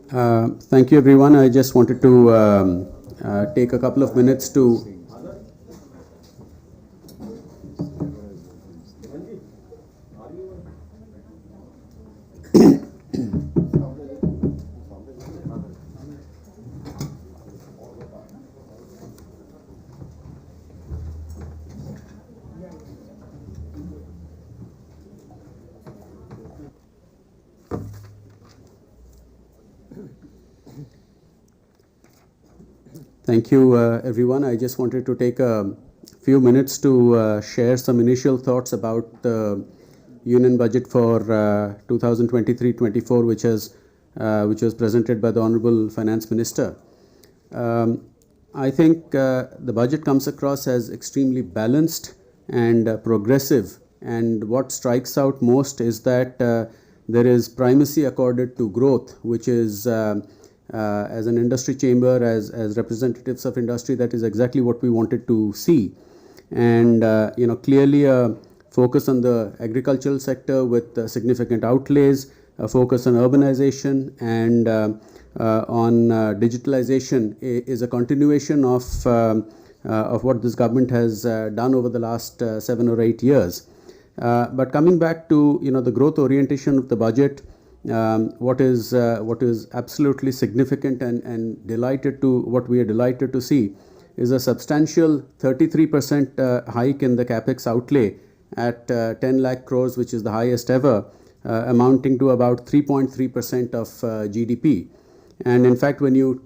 Thank you, everyone. I just wanted to take a couple of minutes to Thank you, everyone. I just wanted to take a few minutes to share some initial thoughts about the Union Budget for 2023-24, which was presented by the Honorable Finance Minister. I think the budget comes across as extremely balanced and progressive. And what strikes out most is that there is primacy accorded to growth, which is as an industry chamber, as representatives of industry, that is exactly what we wanted to see. And clearly a focus on the agricultural sector with significant outlays, a focus on urbanization and on digitalization is a continuation of what this government has done over the last 7 or 8 years. But coming back to the growth orientation of the budget, what is absolutely significant and delighted to what we are delighted to see is a substantial 33% hike in the capex outlay at 10 lakh crores, which is the highest ever, amounting to about 3.3% of GDP. And in fact, when you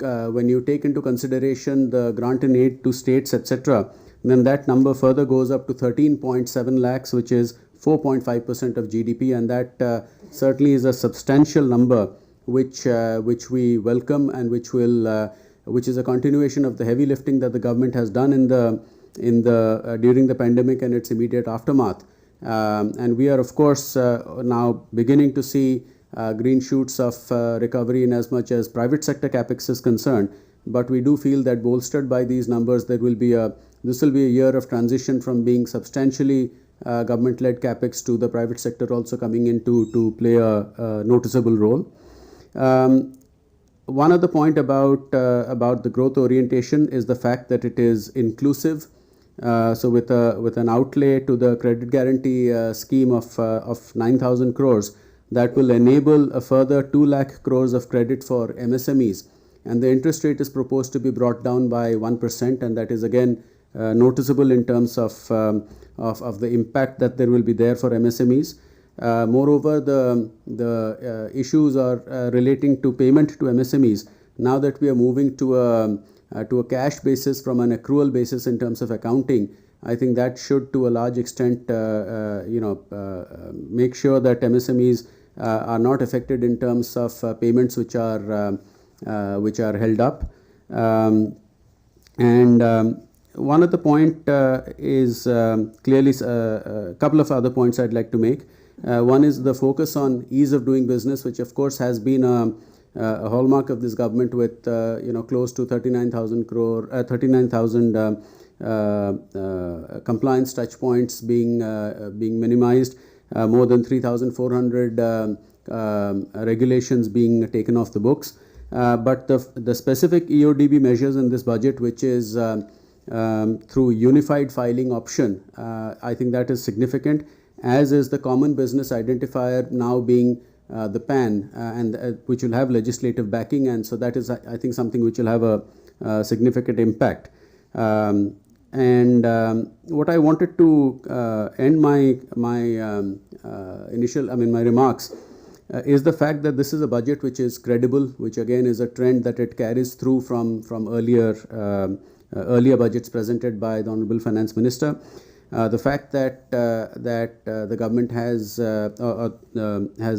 take into consideration the grant and aid to states, etc., then that number further goes up to 13.7 lakhs, which is 4.5% of GDP, and that certainly is a substantial number, which we welcome and which is a continuation of the heavy lifting that the government has done during the pandemic and its immediate aftermath. And we are, of course, now beginning to see green shoots of recovery in as much as private sector capex is concerned. But we do feel that bolstered by these numbers, this will be a year of transition from being substantially government-led capex to the private sector also coming in to play a noticeable role. One other point about the growth orientation is the fact that it is inclusive. So with an outlay to the credit guarantee scheme of 9,000 crores, that will enable a further 2 lakh crores of credit for MSMEs, and the interest rate is proposed to be brought down by 1%, and that is again noticeable in terms of the impact that there will be there for MSMEs. Moreover, the issues are relating to payment to MSMEs. Now that we are moving to a cash basis from an accrual basis in terms of accounting, I think that should, to a large extent, make sure that MSMEs are not affected in terms of payments which are held up. One other point is clearly a couple of other points I'd like to make. One is the focus on ease of doing business, which of course has been a hallmark of this government, with close to 39,000 compliance touch points being minimized, more than 3,400 regulations being taken off the books. But the specific EODB measures in this budget, which is through unified filing option, I think that is significant, as is the common business identifier now being the PAN, and which will have legislative backing, and so that is, I think, something which will have a significant impact. What I wanted to end my remarks is the fact that this is a budget which is credible, which again is a trend that it carries through from earlier budgets presented by the Honorable Finance Minister. The fact that the government has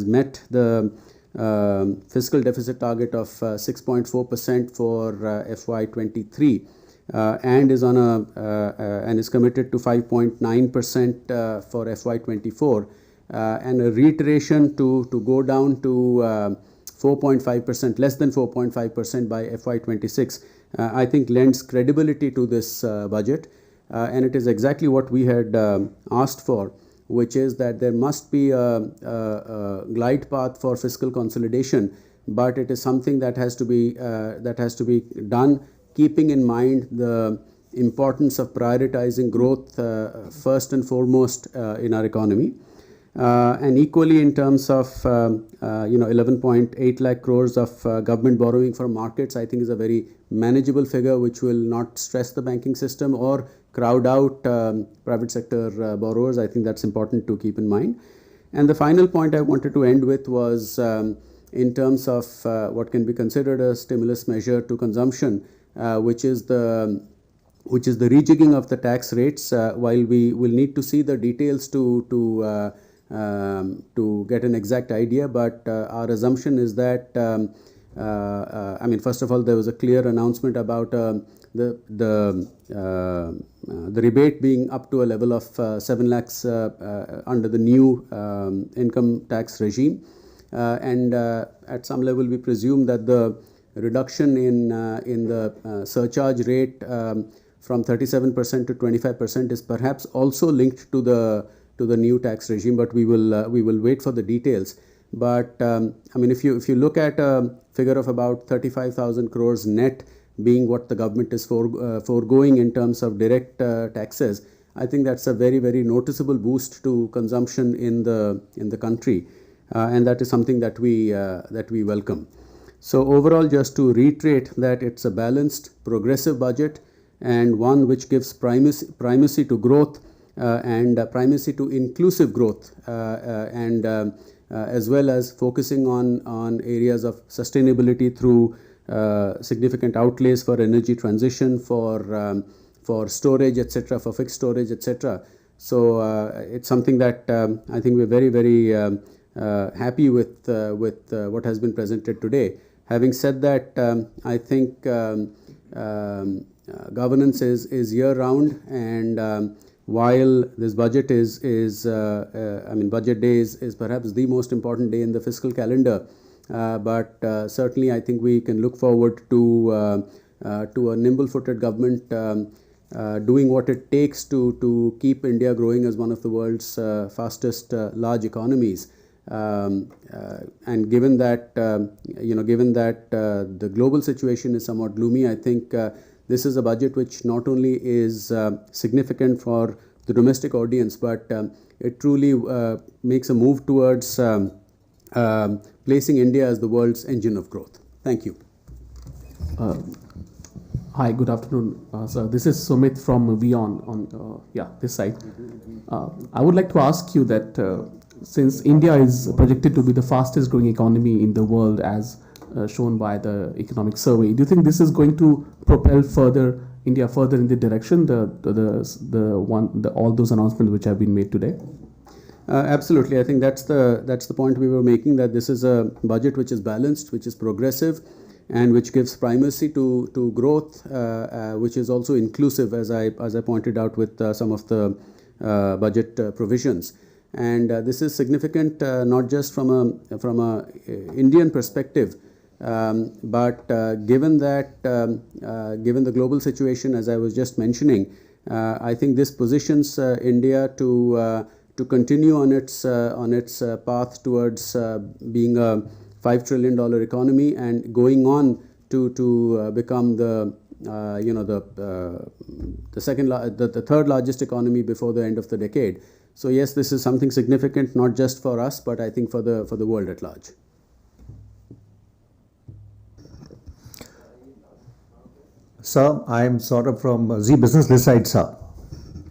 met the fiscal deficit target of 6.4% for FY23 and is and is committed to 5.9% for FY24, and a reiteration to go down to 4.5%, less than 4.5% by FY26, I think lends credibility to this budget. And it is exactly what we had asked for, which is that there must be a glide path for fiscal consolidation, but it is something that has to be done keeping in mind the importance of prioritizing growth first and foremost in our economy. And equally in terms of 11.8 lakh crores of government borrowing from markets, I think is a very manageable figure which will not stress the banking system or crowd out private sector borrowers. I think that's important to keep in mind. And the final point I wanted to end with was in terms of what can be considered a stimulus measure to consumption, which is the rejigging of the tax rates. While we will need to see the details to get an exact idea, but our assumption is that first of all, there was a clear announcement about the rebate being up to a level of 7 lakhs under the new income tax regime, and at some level we presume that the reduction in the surcharge rate from 37% to 25% is perhaps also linked to the new tax regime, but we will wait for the details. But if you look at a figure of about 35,000 crores net being what the government is foregoing in terms of direct taxes, I think that's a very, very noticeable boost to consumption in the country, and that is something that we welcome. So overall, just to reiterate that it's a balanced, progressive budget and one which gives primacy to growth and primacy to inclusive growth, and as well as focusing on areas of sustainability through significant outlays for energy transition, for storage, etc., for fixed storage, etc. So it's something that I think we're very, very happy with what has been presented today. Having said that, I think governance is year round, and while this budget budget day is perhaps the most important day in the fiscal calendar, but certainly I think we can look forward to a nimble-footed government doing what it takes to keep India growing as one of the world's fastest large economies. And given that the global situation is somewhat gloomy, I think this is a budget which not only is significant for the domestic audience, but it truly makes a move towards placing India as the world's engine of growth. Thank you. Hi, good afternoon. So this is Sumit from Vion on this side. I would like to ask you that since India is projected to be the fastest growing economy in the world as shown by the economic survey, do you think this is going to propel India further in the direction all those announcements which have been made today? Absolutely. I think that's the point we were making, that this is a budget which is balanced, which is progressive, and which gives primacy to growth, which is also inclusive, as I pointed out with some of the budget provisions. And this is significant not just from a Indian perspective, but given the global situation, as I was just mentioning, I think this positions India to continue on its path towards being a $5 trillion economy and going on to become the third largest economy before the end of the decade. So yes, this is something significant not just for us, but I think for the world at large. Sir, I am sort of from Z Business this side, sir.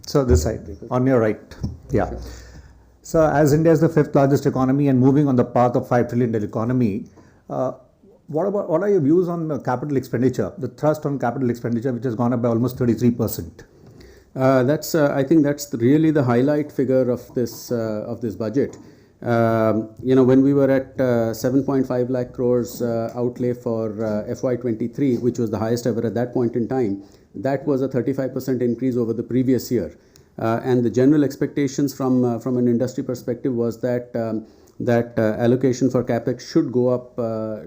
So this side, on your right. Yeah. Sure. So as India is the fifth largest economy and moving on the path of $5 trillion what are your views on capital expenditure, the thrust on capital expenditure, which has gone up by almost 33%? I think that's really the highlight figure of this budget. When we were at 7.5 lakh crores outlay for FY23, which was the highest ever at that point in time, that was a 35% increase over the previous year. And the general expectations from an industry perspective was that allocation for capex should go up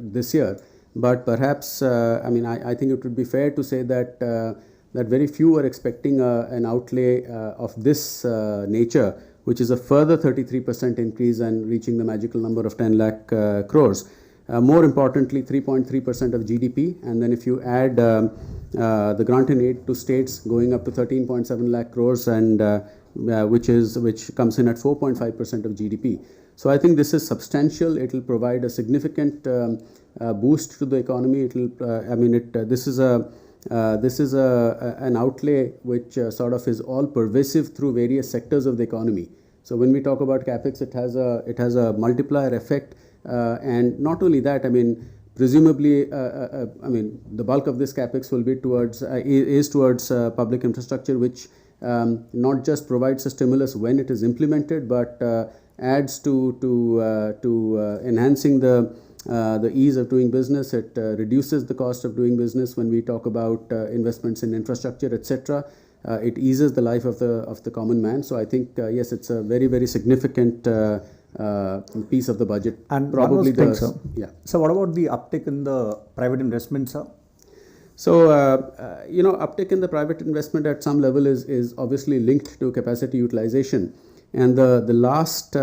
this year. But perhaps, I think it would be fair to say that very few were expecting an outlay of this nature, which is a further 33% increase and reaching the magical number of 10 lakh crores. More importantly, 3.3% of GDP, and then if you add the grant and aid to states going up to 13.7 lakh crores, and which comes in at 4.5% of GDP. So I think this is substantial. It will provide a significant boost to the economy. It will. This is an outlay which sort of is all pervasive through various sectors of the economy. So when we talk about capex, it has a multiplier effect, and not only that. I mean, presumably, the bulk of this capex will be towards public infrastructure, which not just provides a stimulus when it is implemented, but adds to enhancing the ease of doing business. It reduces the cost of doing business when we talk about investments in infrastructure, etc. It eases the life of the common man. So I think yes, it's a very, very significant piece of the budget. And probably thing, sir. Yeah. So what about the uptick in the private investment, sir? So uptick in the private investment at some level is obviously linked to capacity utilization. And the last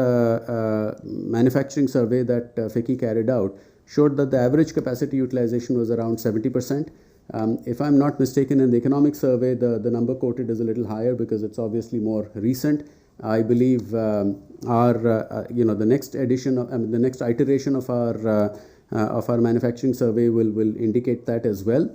manufacturing survey that FICCI carried out showed that the average capacity utilization was around 70%. If I'm not mistaken, in the economic survey, the number quoted is a little higher because it's obviously more recent. I believe the next edition of the next iteration of our manufacturing survey will indicate that as well.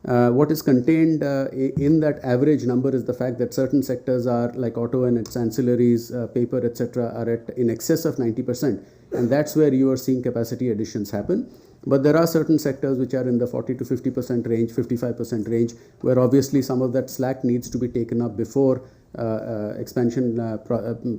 What is contained in that average number is the fact that certain sectors are like auto and its ancillaries, paper, etc., are at in excess of 90%, and that's where you are seeing capacity additions happen. But there are certain sectors which are in the 40 to 50% range, 55% range, where obviously some of that slack needs to be taken up before expansion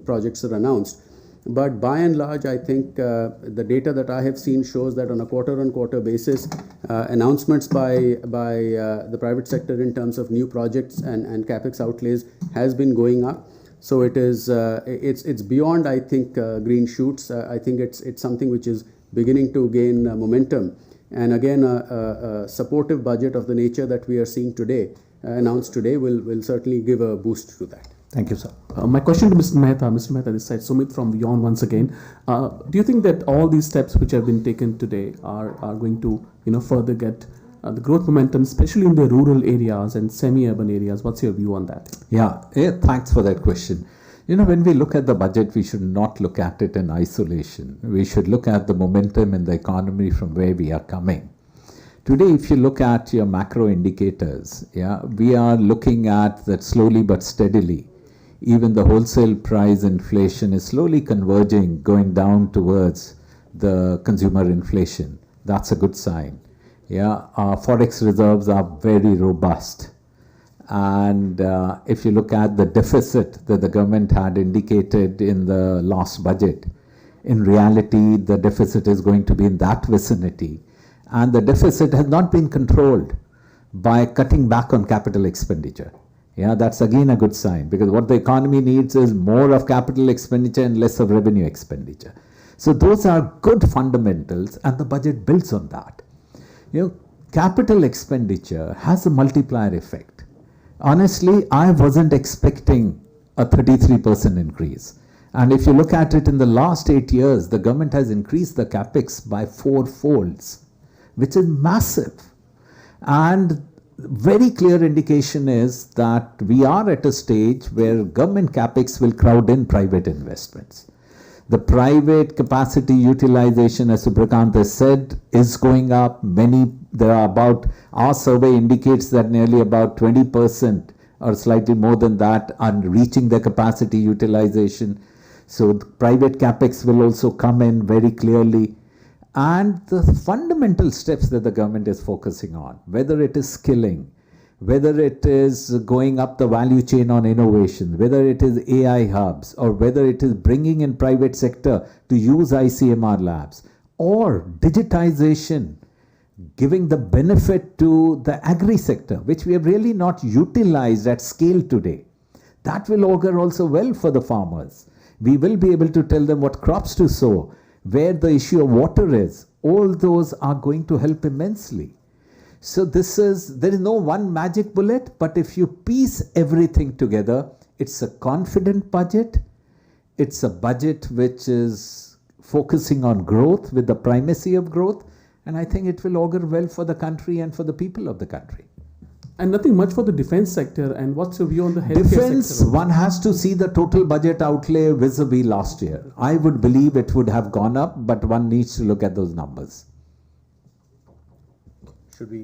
projects are announced. But by and large, I think the data that I have seen shows that on a quarter-on-quarter basis, announcements by the private sector in terms of new projects and capex outlays has been going up. So it is it's beyond, I think, green shoots. I think it's something which is beginning to gain momentum. And again, a supportive budget of the nature that we are seeing today, announced today, will certainly give a boost to that. Thank you, sir. My question to Mr. Mehta this side, Sumit from Beyond once again. Do you think that all these steps which have been taken today are going to further get the growth momentum, especially in the rural areas and semi-urban areas? What's your view on that? Yeah, thanks for that question. When we look at the budget, we should not look at it in isolation. We should look at the momentum in the economy from where we are coming. Today, if you look at your macro indicators, we are looking at that slowly but steadily. Even the wholesale price inflation is slowly converging, going down towards the consumer inflation. That's a good sign. Our forex reserves are very robust. And if you look at the deficit that the government had indicated in the last budget, in reality, the deficit is going to be in that vicinity. And the deficit has not been controlled by cutting back on capital expenditure. That's again a good sign, because what the economy needs is more of capital expenditure and less of revenue expenditure. So those are good fundamentals, and the budget builds on that. Capital expenditure has a multiplier effect. Honestly, I wasn't expecting a 33% increase. And if you look at it in the last 8 years, the government has increased the capex by 4 folds, which is massive. And very clear indication is that we are at a stage where government capex will crowd in private investments. The private capacity utilization, as Subrakant has said, is going up. Our survey indicates that nearly about 20% or slightly more than that are reaching their capacity utilization. So the private capex will also come in very clearly. And the fundamental steps that the government is focusing on, whether it is skilling, whether it is going up the value chain on innovation, whether it is AI hubs, or whether it is bringing in private sector to use ICMR labs, or digitization, giving the benefit to the agri sector, which we have really not utilized at scale today. That will augur also well for the farmers. We will be able to tell them what crops to sow, where the issue of water is. All those are going to help immensely. So there is no one magic bullet, but if you piece everything together, it's a confident budget. It's a budget which is focusing on growth with the primacy of growth. And I think it will augur well for the country and for the people of the country. And nothing much for the defense sector. And what's your view on the healthcare Defense, sector? one has to see the total budget outlay vis-a-vis last year. I would believe it would have gone up, but one needs to look at those numbers.